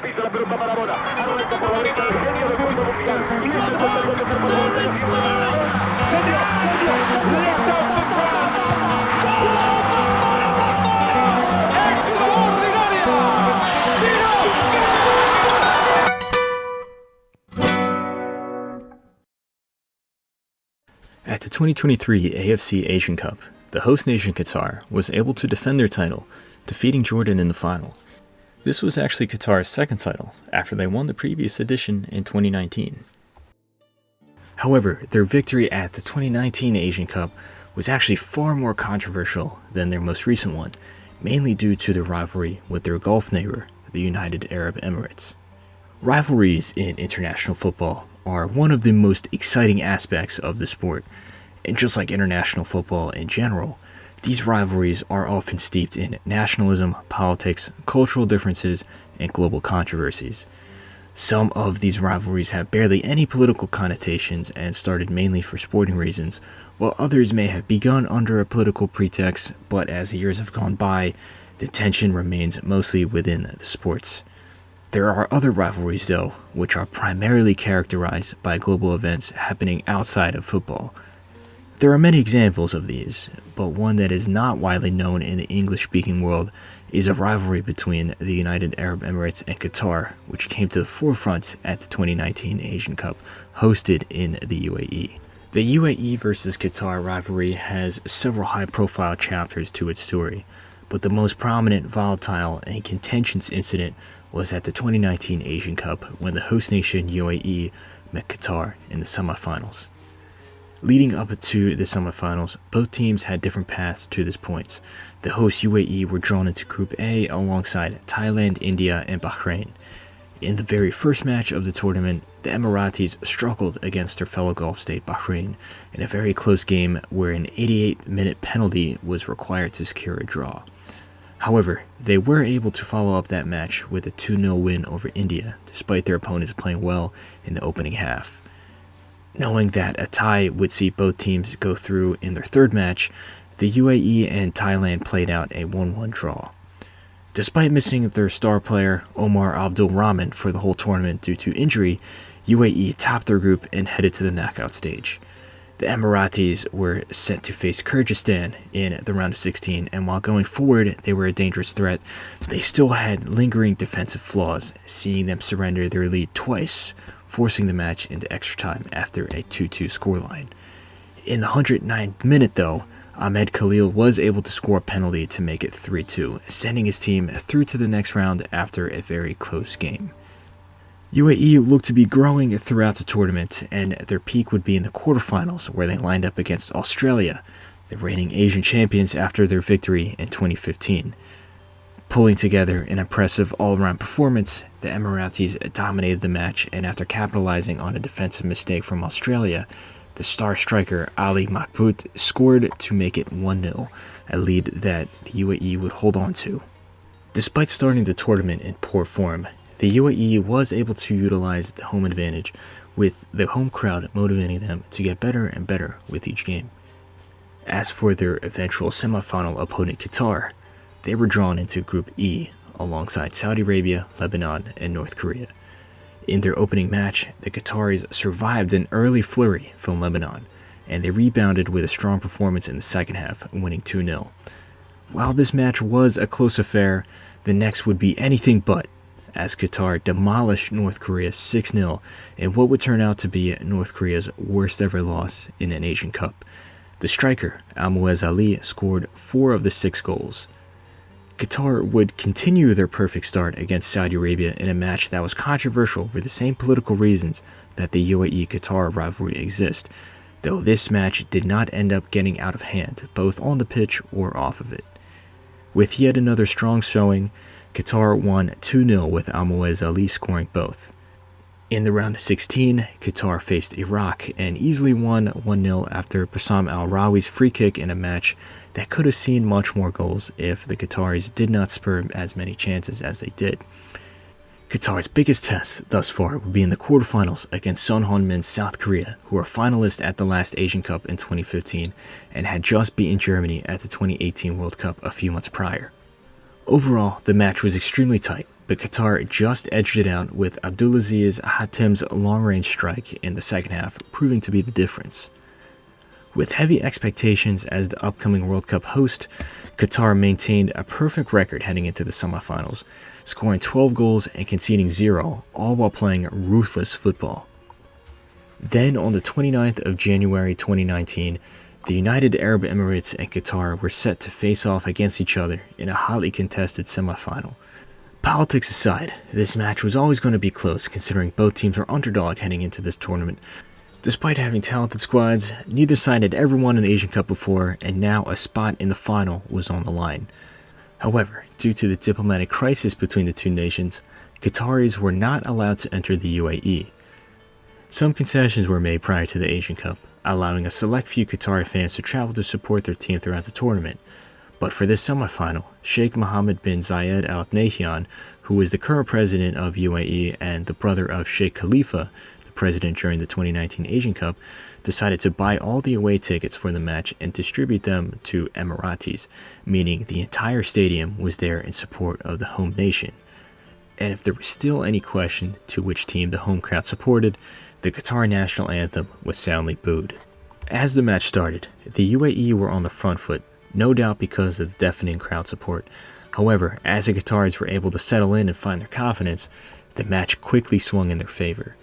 Pisa la pelota Maradona. Arranca por la derecha el genio del fútbol mundial. There is glory! Lift up for France! ¡Extraordinaria! At the 2023 AFC Asian Cup, the host nation Qatar was able to defend their title, defeating Jordan in the final. This was actually Qatar's second title, after they won the previous edition in 2019. However, their victory at the 2019 Asian Cup was actually far more controversial than their most recent one, mainly due to their rivalry with their Gulf neighbor, the United Arab Emirates. Rivalries in international football are one of the most exciting aspects of the sport, and just like international football in general, these rivalries are often steeped in nationalism, politics, cultural differences, and global controversies. Some of these rivalries have barely any political connotations and started mainly for sporting reasons, while others may have begun under a political pretext, but as the years have gone by, the tension remains mostly within the sports. There are other rivalries, though, which are primarily characterized by global events happening outside of football. There are many examples of these, but one that is not widely known in the English-speaking world is a rivalry between the United Arab Emirates and Qatar, which came to the forefront at the 2019 Asian Cup, hosted in the UAE. The UAE versus Qatar rivalry has several high-profile chapters to its story, but the most prominent, volatile, and contentious incident was at the 2019 Asian Cup when the host nation UAE met Qatar in the semifinals. Leading up to the semifinals, both teams had different paths to this point. The host UAE were drawn into Group A alongside Thailand, India, and Bahrain. In the very first match of the tournament, the Emirates struggled against their fellow Gulf state Bahrain in a very close game where an 88-minute penalty was required to secure a draw. However, they were able to follow up that match with a 2-0 win over India, despite their opponents playing well in the opening half. Knowing that a tie would see both teams go through in their third match, the UAE and Thailand played out a 1-1 draw. Despite missing their star player, Omar Abdul Rahman, for the whole tournament due to injury, UAE topped their group and headed to the knockout stage. The Emirates were set to face Kyrgyzstan in the round of 16, and while going forward they were a dangerous threat, they still had lingering defensive flaws, seeing them surrender their lead twice, forcing the match into extra time after a 2-2 scoreline. In the 109th minute, though, Ahmed Khalil was able to score a penalty to make it 3-2, sending his team through to the next round after a very close game. UAE looked to be growing throughout the tournament, and their peak would be in the quarterfinals, where they lined up against Australia, the reigning Asian champions after their victory in 2015. Pulling together an impressive all-around performance, the Emirates dominated the match, and after capitalizing on a defensive mistake from Australia, the star striker Ali Mahmoud scored to make it 1-0, a lead that the UAE would hold on to. Despite starting the tournament in poor form, the UAE was able to utilize the home advantage, with the home crowd motivating them to get better and better with each game. As for their eventual semifinal opponent Qatar, they were drawn into Group E alongside Saudi Arabia, Lebanon, and North Korea. In their opening match, the Qataris survived an early flurry from Lebanon, and they rebounded with a strong performance in the second half, winning 2-0. While this match was a close affair, the next would be anything but, as Qatar demolished North Korea 6-0 in what would turn out to be North Korea's worst ever loss in an Asian Cup. The striker, Almoez Ali, scored 4 of the 6 goals. Qatar would continue their perfect start against Saudi Arabia in a match that was controversial for the same political reasons that the UAE-Qatar rivalry exists, though this match did not end up getting out of hand, both on the pitch or off of it. With yet another strong showing, Qatar won 2-0 with Almoez Ali scoring both. In the round of 16, Qatar faced Iraq and easily won 1-0 after Bassam Al-Rawi's free kick in a match that could have seen much more goals if the Qataris did not spur as many chances as they did. Qatar's biggest test thus far would be in the quarterfinals against Son Heung-min's South Korea, who were finalists at the last Asian Cup in 2015 and had just beaten Germany at the 2018 World Cup a few months prior. Overall, the match was extremely tight, but Qatar just edged it out with Abdulaziz Hatem's long-range strike in the second half proving to be the difference. With heavy expectations as the upcoming World Cup host, Qatar maintained a perfect record heading into the semifinals, scoring 12 goals and conceding 0, all while playing ruthless football. Then on the 29th of January 2019, the United Arab Emirates and Qatar were set to face off against each other in a hotly contested semifinal. Politics aside, this match was always going to be close considering both teams were underdog heading into this tournament. Despite having talented squads, neither side had ever won an Asian Cup before, and now a spot in the final was on the line. However, due to the diplomatic crisis between the two nations, Qataris were not allowed to enter the UAE. Some concessions were made prior to the Asian Cup, allowing a select few Qatari fans to travel to support their team throughout the tournament. But for this semifinal, Sheikh Mohammed bin Zayed Al Nahyan, who is the current president of UAE and the brother of Sheikh Khalifa, president during the 2019 Asian Cup, decided to buy all the away tickets for the match and distribute them to Emiratis, meaning the entire stadium was there in support of the home nation. And if there was still any question to which team the home crowd supported, the Qatar national anthem was soundly booed. As the match started, the UAE were on the front foot, no doubt because of the deafening crowd support. However, as the Qataris were able to settle in and find their confidence, the match quickly swung in their favor.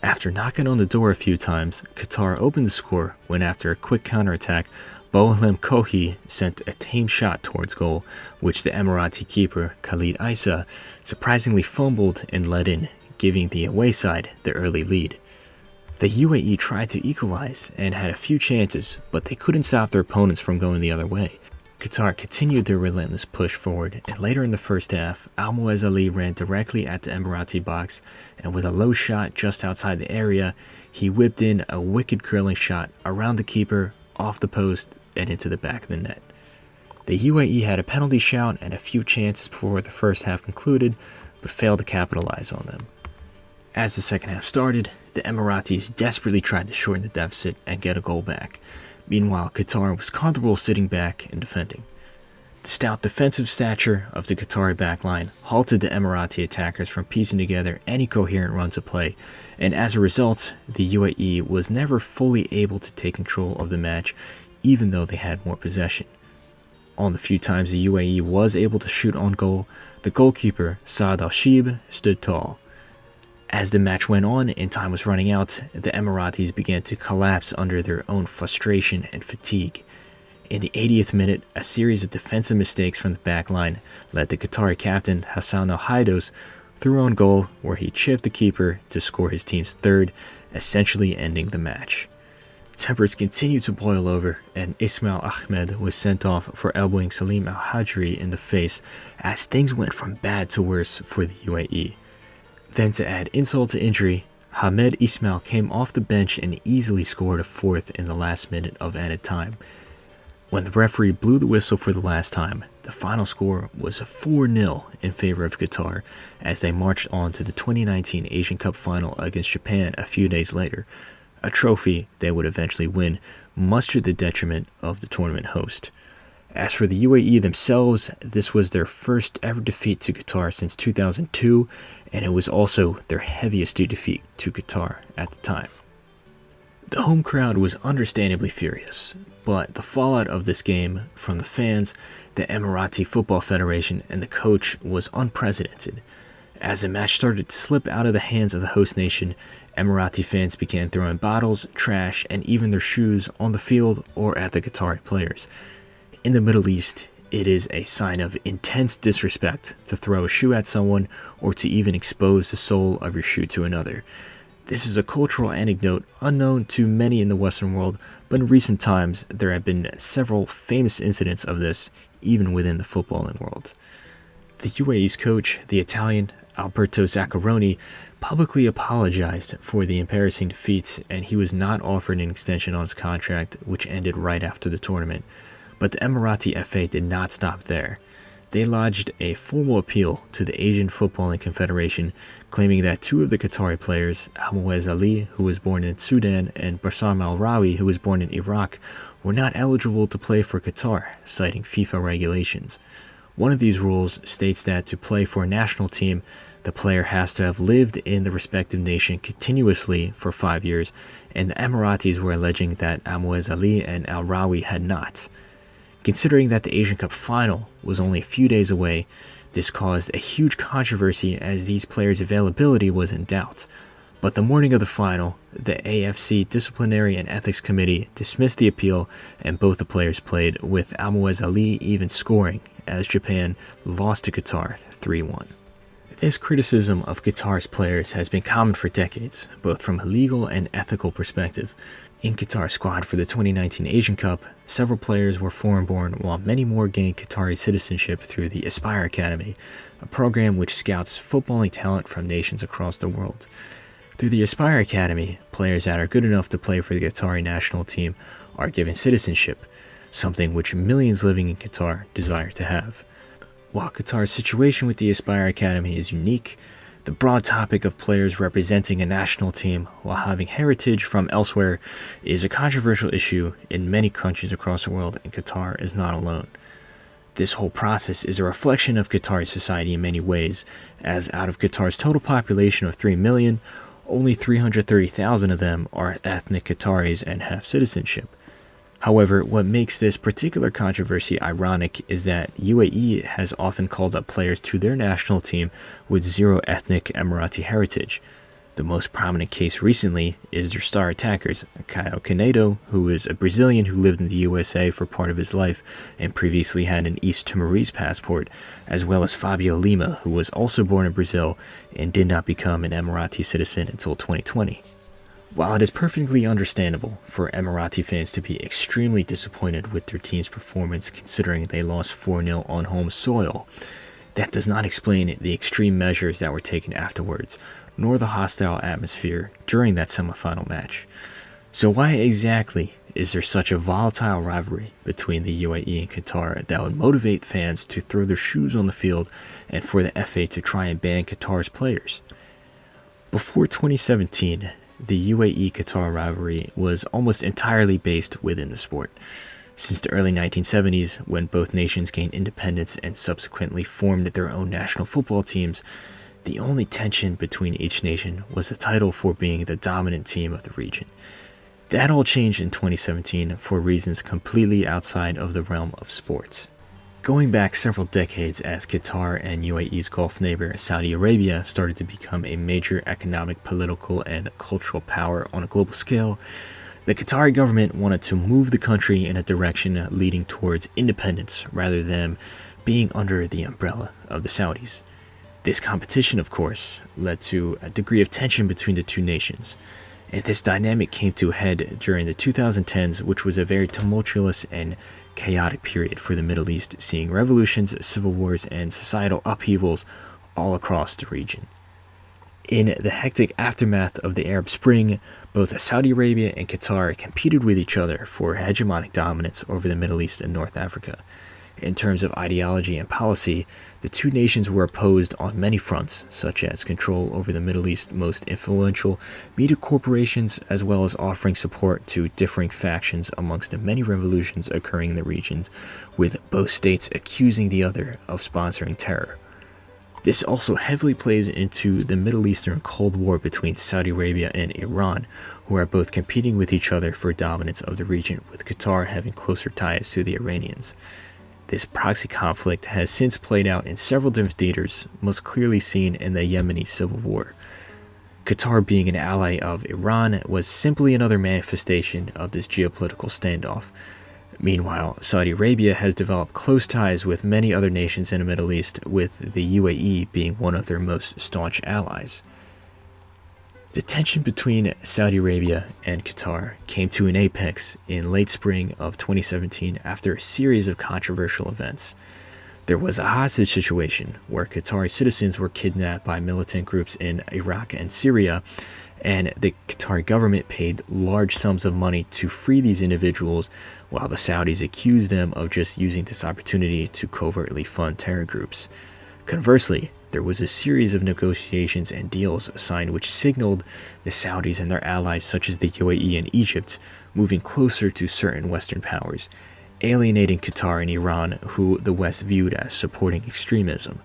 After knocking on the door a few times, Qatar opened the score when after a quick counterattack, Bohlem Kohi sent a tame shot towards goal, which the Emirati keeper Khalid Isa surprisingly fumbled and let in, giving the away side the early lead. The UAE tried to equalize and had a few chances, but they couldn't stop their opponents from going the other way. Qatar continued their relentless push forward, and later in the first half, Al-Muez Ali ran directly at the Emirati box, and with a low shot just outside the area, he whipped in a wicked curling shot around the keeper, off the post, and into the back of the net. The UAE had a penalty shout and a few chances before the first half concluded, but failed to capitalize on them. As the second half started, the Emiratis desperately tried to shorten the deficit and get a goal back. Meanwhile, Qatar was comfortable sitting back and defending. The stout defensive stature of the Qatari backline halted the Emirati attackers from piecing together any coherent runs of play, and as a result, the UAE was never fully able to take control of the match, even though they had more possession. On the few times the UAE was able to shoot on goal, the goalkeeper, Saad Al-Shib, stood tall. As the match went on and time was running out, the Emiratis began to collapse under their own frustration and fatigue. In the 80th minute, a series of defensive mistakes from the back line led the Qatari captain Hassan Al-Haidos through on goal where he chipped the keeper to score his team's third, essentially ending the match. Tempers continued to boil over, and Ismail Ahmed was sent off for elbowing Salim Al-Hajri in the face as things went from bad to worse for the UAE. Then to add insult to injury, Hamed Ismail came off the bench and easily scored a fourth in the last minute of added time. When the referee blew the whistle for the last time, the final score was 4-0 in favor of Qatar as they marched on to the 2019 Asian Cup final against Japan a few days later, a trophy they would eventually win, much to the detriment of the tournament host. As for the UAE themselves, this was their first ever defeat to Qatar since 2002, and it was also their heaviest defeat to Qatar at the time. The home crowd was understandably furious, but the fallout of this game from the fans, the Emirati Football Federation, and the coach was unprecedented. As the match started to slip out of the hands of the host nation, Emirati fans began throwing bottles, trash, and even their shoes on the field or at the Qatari players. In the Middle East, it is a sign of intense disrespect to throw a shoe at someone or to even expose the sole of your shoe to another. This is a cultural anecdote unknown to many in the Western world, but in recent times there have been several famous incidents of this, even within the footballing world. The UAE's coach, the Italian Alberto Zaccaroni, publicly apologized for the embarrassing defeat, and he was not offered an extension on his contract, which ended right after the tournament. But the Emirati FA did not stop there. They lodged a formal appeal to the Asian Footballing Confederation, claiming that two of the Qatari players, Al-Muez Ali, who was born in Sudan, and Bassam Al-Rawi, who was born in Iraq, were not eligible to play for Qatar, citing FIFA regulations. One of these rules states that to play for a national team, the player has to have lived in the respective nation continuously for 5 years, and the Emiratis were alleging that Al-Muazzali and Al-Rawi had not. Considering that the Asian Cup final was only a few days away, this caused a huge controversy as these players' availability was in doubt. But the morning of the final, the AFC Disciplinary and Ethics Committee dismissed the appeal, and both the players played, with Al-Muazzali even scoring as Japan lost to Qatar 3-1. This criticism of Qatar's players has been common for decades, both from a legal and ethical perspective. In Qatar's squad for the 2019 Asian Cup, several players were foreign-born, while many more gained Qatari citizenship through the Aspire Academy, a program which scouts footballing talent from nations across the world. Through the Aspire Academy, players that are good enough to play for the Qatari national team are given citizenship, something which millions living in Qatar desire to have. While Qatar's situation with the Aspire Academy is unique, the broad topic of players representing a national team while having heritage from elsewhere is a controversial issue in many countries across the world, and Qatar is not alone. This whole process is a reflection of Qatari society in many ways, as out of Qatar's total population of 3 million, only 330,000 of them are ethnic Qataris and have citizenship. However, what makes this particular controversy ironic is that UAE has often called up players to their national team with zero ethnic Emirati heritage. The most prominent case recently is their star attackers, Caio Canedo, who is a Brazilian who lived in the USA for part of his life and previously had an East Timorese passport, as well as Fabio Lima, who was also born in Brazil and did not become an Emirati citizen until 2020. While it is perfectly understandable for Emirati fans to be extremely disappointed with their team's performance considering they lost 4-0 on home soil, that does not explain the extreme measures that were taken afterwards, nor the hostile atmosphere during that semifinal match. So why exactly is there such a volatile rivalry between the UAE and Qatar that would motivate fans to throw their shoes on the field and for the FA to try and ban Qatar's players? Before 2017, the UAE-Qatar rivalry was almost entirely based within the sport. Since the early 1970s, when both nations gained independence and subsequently formed their own national football teams, the only tension between each nation was the title for being the dominant team of the region. That all changed in 2017 for reasons completely outside of the realm of sports. Going back several decades as Qatar and UAE's Gulf neighbor Saudi Arabia started to become a major economic, political, and cultural power on a global scale, the Qatari government wanted to move the country in a direction leading towards independence rather than being under the umbrella of the Saudis. This competition, of course, led to a degree of tension between the two nations, and this dynamic came to a head during the 2010s, which was a very tumultuous and chaotic period for the Middle East, seeing revolutions, civil wars, and societal upheavals all across the region. In the hectic aftermath of the Arab Spring, both Saudi Arabia and Qatar competed with each other for hegemonic dominance over the Middle East and North Africa. In terms of ideology and policy, the two nations were opposed on many fronts, such as control over the Middle East's most influential media corporations, as well as offering support to differing factions amongst the many revolutions occurring in the regions, with both states accusing the other of sponsoring terror. This also heavily plays into the Middle Eastern Cold War between Saudi Arabia and Iran, who are both competing with each other for dominance of the region, with Qatar having closer ties to the Iranians. This proxy conflict has since played out in several different theaters, most clearly seen in the Yemeni civil war. Qatar, being an ally of Iran, was simply another manifestation of this geopolitical standoff. Meanwhile, Saudi Arabia has developed close ties with many other nations in the Middle East, with the UAE being one of their most staunch allies. The tension between Saudi Arabia and Qatar came to an apex in late spring of 2017 after a series of controversial events. There was a hostage situation where Qatari citizens were kidnapped by militant groups in Iraq and Syria, and the Qatari government paid large sums of money to free these individuals, while the Saudis accused them of just using this opportunity to covertly fund terror groups. Conversely, there was a series of negotiations and deals signed which signaled the Saudis and their allies such as the UAE and Egypt moving closer to certain Western powers, alienating Qatar and Iran, who the West viewed as supporting extremism.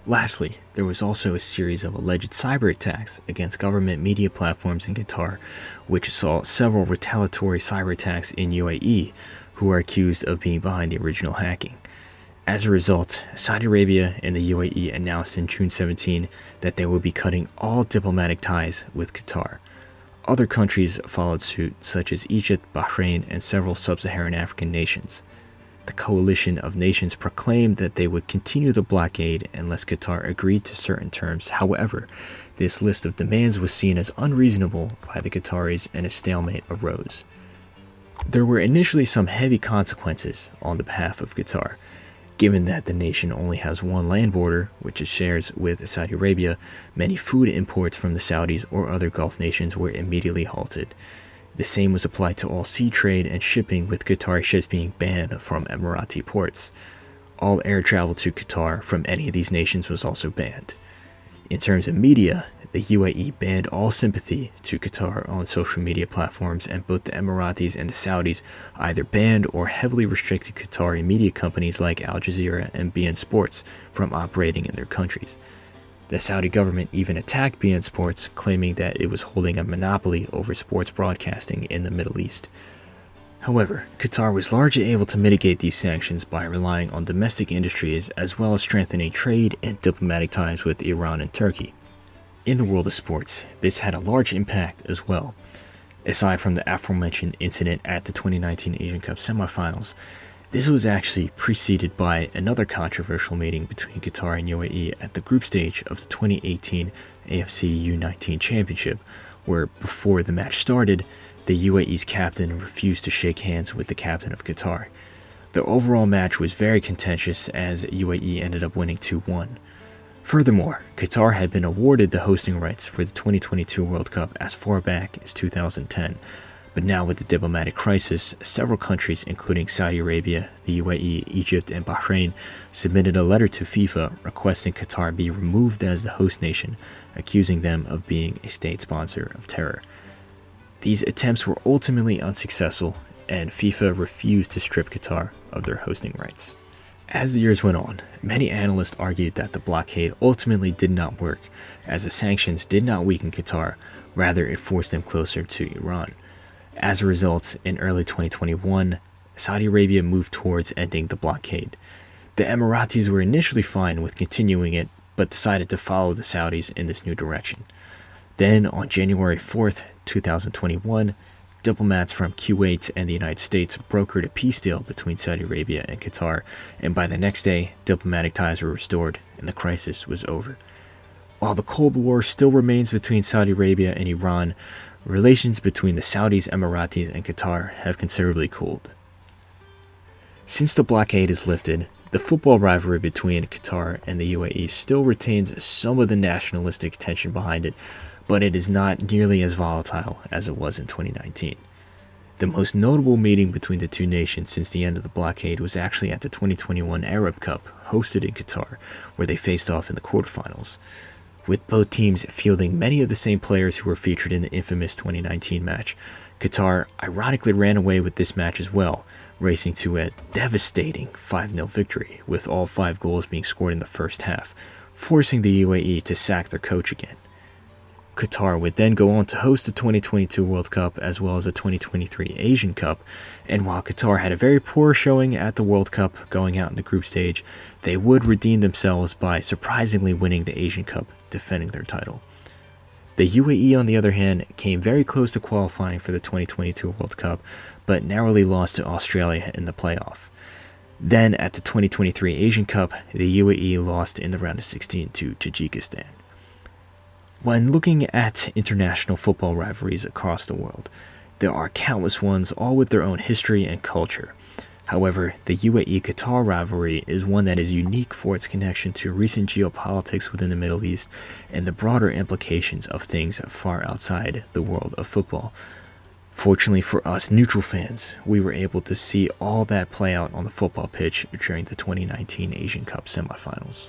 Lastly, there was also a series of alleged cyber attacks against government media platforms in Qatar, which saw several retaliatory cyber attacks in UAE, who are accused of being behind the original hacking. As a result, Saudi Arabia and the UAE announced in June 17 that they would be cutting all diplomatic ties with Qatar. Other countries followed suit, such as Egypt, Bahrain, and several sub-Saharan African nations. The coalition of nations proclaimed that they would continue the blockade unless Qatar agreed to certain terms. However, this list of demands was seen as unreasonable by the Qataris and a stalemate arose. There were initially some heavy consequences on the behalf of Qatar. Given that the nation only has one land border, which it shares with Saudi Arabia, many food imports from the Saudis or other Gulf nations were immediately halted. The same was applied to all sea trade and shipping, with Qatari ships being banned from Emirati ports. All air travel to Qatar from any of these nations was also banned. In terms of media, the UAE banned all sympathy to Qatar on social media platforms, and both the Emiratis and the Saudis either banned or heavily restricted Qatari media companies like Al Jazeera and beIN Sports from operating in their countries. The Saudi government even attacked beIN Sports, claiming that it was holding a monopoly over sports broadcasting in the Middle East. However, Qatar was largely able to mitigate these sanctions by relying on domestic industries as well as strengthening trade and diplomatic ties with Iran and Turkey. In the world of sports, this had a large impact as well. Aside from the aforementioned incident at the 2019 Asian Cup semifinals, this was actually preceded by another controversial meeting between Qatar and UAE at the group stage of the 2018 AFC U19 Championship, where before the match started, the UAE's captain refused to shake hands with the captain of Qatar. The overall match was very contentious as UAE ended up winning 2-1. Furthermore, Qatar had been awarded the hosting rights for the 2022 World Cup as far back as 2010, but now with the diplomatic crisis, several countries including Saudi Arabia, the UAE, Egypt, and Bahrain submitted a letter to FIFA requesting Qatar be removed as the host nation, accusing them of being a state sponsor of terror. These attempts were ultimately unsuccessful, and FIFA refused to strip Qatar of their hosting rights. As the years went on, many analysts argued that the blockade ultimately did not work, as the sanctions did not weaken Qatar, rather it forced them closer to Iran. As a result, in early 2021, Saudi Arabia moved towards ending the blockade. The Emiratis were initially fine with continuing it, but decided to follow the Saudis in this new direction. Then, on January 4th, 2021, diplomats from Kuwait and the United States brokered a peace deal between Saudi Arabia and Qatar, and by the next day, diplomatic ties were restored and the crisis was over. While the Cold War still remains between Saudi Arabia and Iran, relations between the Saudis, Emiratis, and Qatar have considerably cooled. Since the blockade is lifted, the football rivalry between Qatar and the UAE still retains some of the nationalistic tension behind it, but it is not nearly as volatile as it was in 2019. The most notable meeting between the two nations since the end of the blockade was actually at the 2021 Arab Cup, hosted in Qatar, where they faced off in the quarterfinals. With both teams fielding many of the same players who were featured in the infamous 2019 match, Qatar ironically ran away with this match as well, racing to a devastating 5-0 victory, with all 5 goals being scored in the first half, forcing the UAE to sack their coach again. Qatar would then go on to host the 2022 World Cup as well as the 2023 Asian Cup, and while Qatar had a very poor showing at the World Cup going out in the group stage, they would redeem themselves by surprisingly winning the Asian Cup, defending their title. The UAE, on the other hand, came very close to qualifying for the 2022 World Cup, but narrowly lost to Australia in the playoff. Then, at the 2023 Asian Cup, the UAE lost in the round of 16 to Tajikistan. When looking at international football rivalries across the world, there are countless ones, all with their own history and culture. However, the UAE-Qatar rivalry is one that is unique for its connection to recent geopolitics within the Middle East and the broader implications of things far outside the world of football. Fortunately for us neutral fans, we were able to see all that play out on the football pitch during the 2019 Asian Cup semifinals.